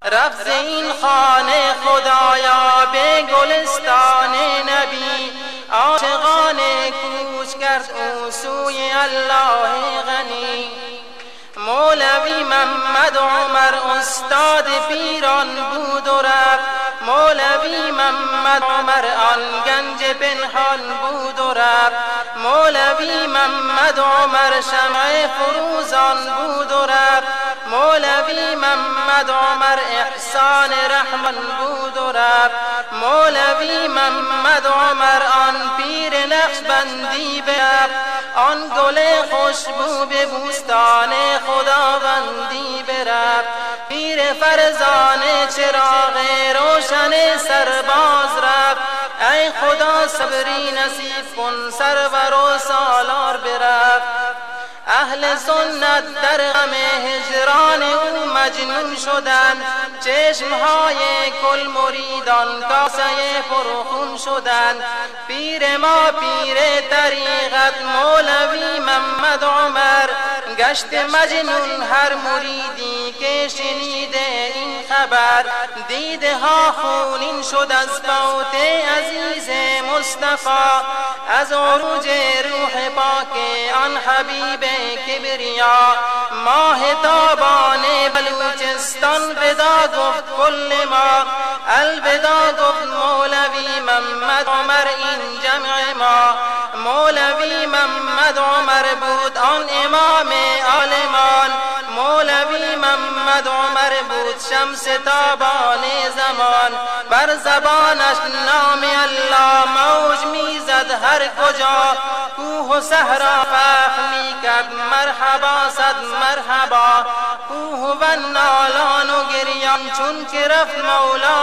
رفت این خانه خدایا به گلستان نبی، عاشقانه کوچ کرد او سوی الله غنی. مولوی محمد عمر استاد پیران بود و رفت، مولوی محمد عمر آن گنج پنهان بود و رفت، مولوی محمد عمر شمع فروزان بود و رفت، مولوی محمد عمر احسان رحمان بود و رفت، مولوی محمد عمر آن پیر نقشبندی برفت، آن گل خوشبو به بوستان خداوندی برفت. پیر فرزانه چراغ روشن سرباز رفت، ای خدا صبری نصیب کن سرور و سالار برفت. اهل سنت در غم هجران او مجنون شدند، چشمهای کل مریدان کاسه پرخون شدند. پیر ما پیر طریقت مولوی محمد عمر، گشت مجنون هر مریدی که شنیده این خبر. دیده ها خونین شد از فوت عزیز مصطفی، از عروج روح پاک آن حبیب کبریا. ماه تابان بلوچستان ودا گفت کل ما، الودا گفت مولوی محمد عمر این جمع ما. مولوی محمد عمر بود آن امام عالمان، مولوی محمد عمر بود شمس تابان زمان. بر زبانش نام الله موج میزد هر کجا، کوه و صحرا فخر میکرد مرحبا صد مرحبا. کوه و نالان و گریان چون که رفت مولا